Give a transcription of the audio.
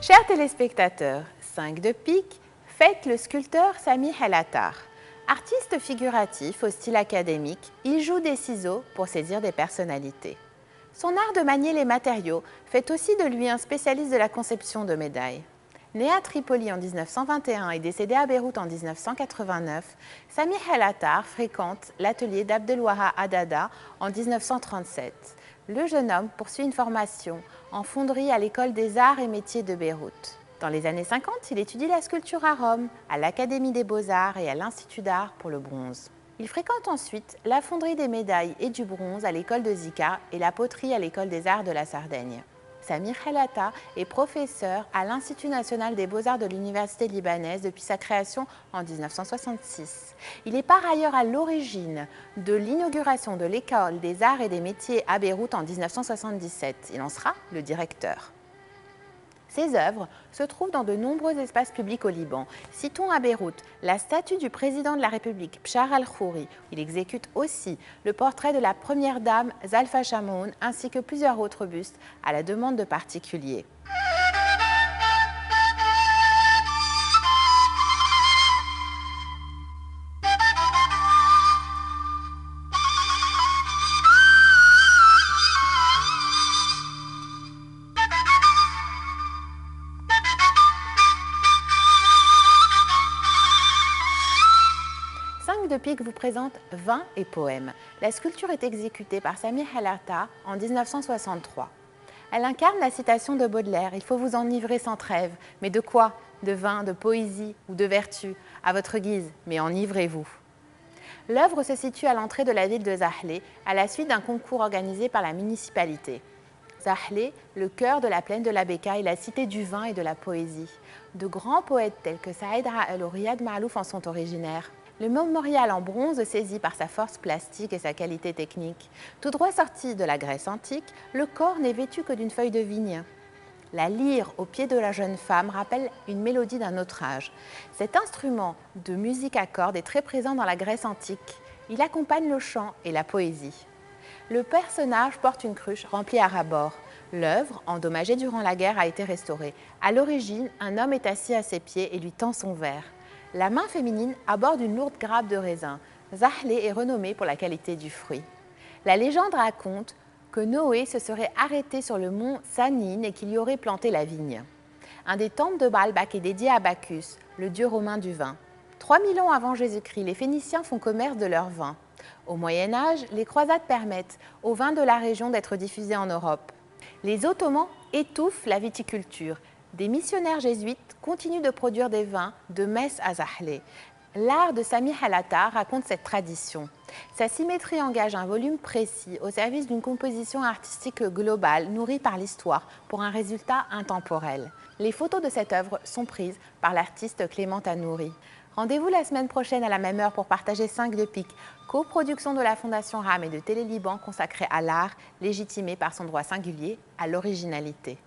Chers téléspectateurs, 5 de pique fête le sculpteur Sami El Attar. Artiste figuratif au style académique, il joue des ciseaux pour saisir des personnalités. Son art de manier les matériaux fait aussi de lui un spécialiste de la conception de médailles. Né à Tripoli en 1921 et décédé à Beyrouth en 1989, Sami El Attar fréquente l'atelier d'Abdelwahab Haddada en 1937. Le jeune homme poursuit une formation en fonderie à l'école des arts et métiers de Beyrouth. Dans les années 50, il étudie la sculpture à Rome, à l'Académie des Beaux-Arts et à l'Institut d'art pour le bronze. Il fréquente ensuite la fonderie des médailles et du bronze à l'école de Zika et la poterie à l'école des arts de la Sardaigne. Sami El Attar est professeur à l'Institut national des beaux-arts de l'Université libanaise depuis sa création en 1966. Il est par ailleurs à l'origine de l'inauguration de l'école des arts et des métiers à Beyrouth en 1977. Il en sera le directeur. Ses œuvres se trouvent dans de nombreux espaces publics au Liban. Citons à Beyrouth la statue du président de la République, Bchar al-Khouri. Il exécute aussi le portrait de la première dame, Zalfa Chamoun, ainsi que plusieurs autres bustes à la demande de particuliers. De pique vous présente Vin et poèmes. La sculpture est exécutée par Sami El Attar en 1963. Elle incarne la citation de Baudelaire « Il faut vous enivrer sans trêve ». Mais de quoi? De vin, de poésie ou de vertu? À votre guise, mais enivrez-vous. L'œuvre se situe à l'entrée de la ville de Zahle, à la suite d'un concours organisé par la municipalité. Zahle, le cœur de la plaine de la Bekaa, est la cité du vin et de la poésie. De grands poètes tels que Saïd Ra'el ou Riyad Maalouf en sont originaires. Le mémorial en bronze saisit par sa force plastique et sa qualité technique. Tout droit sorti de la Grèce antique, le corps n'est vêtu que d'une feuille de vigne. La lyre au pied de la jeune femme rappelle une mélodie d'un autre âge. Cet instrument de musique à cordes est très présent dans la Grèce antique. Il accompagne le chant et la poésie. Le personnage porte une cruche remplie à ras-bord. L'œuvre, endommagée durant la guerre, a été restaurée. À l'origine, un homme est assis à ses pieds et lui tend son verre. La main féminine aborde une lourde grappe de raisin. Zahle est renommée pour la qualité du fruit. La légende raconte que Noé se serait arrêté sur le mont Sanine et qu'il y aurait planté la vigne. Un des temples de Baalbek est dédié à Bacchus, le dieu romain du vin. 3000 ans avant Jésus-Christ, les Phéniciens font commerce de leur vin. Au Moyen-Âge, les croisades permettent au vin de la région d'être diffusé en Europe. Les Ottomans étouffent la viticulture. Des missionnaires jésuites continuent de produire des vins de Metz à Zahle. L'art de Sami El Attar raconte cette tradition. Sa symétrie engage un volume précis au service d'une composition artistique globale nourrie par l'histoire pour un résultat intemporel. Les photos de cette œuvre sont prises par l'artiste Clément Tanouri. Rendez-vous la semaine prochaine à la même heure pour partager 5 de pique, coproduction de la Fondation RAM et de Télé Liban consacrée à l'art, légitimé par son droit singulier à l'originalité.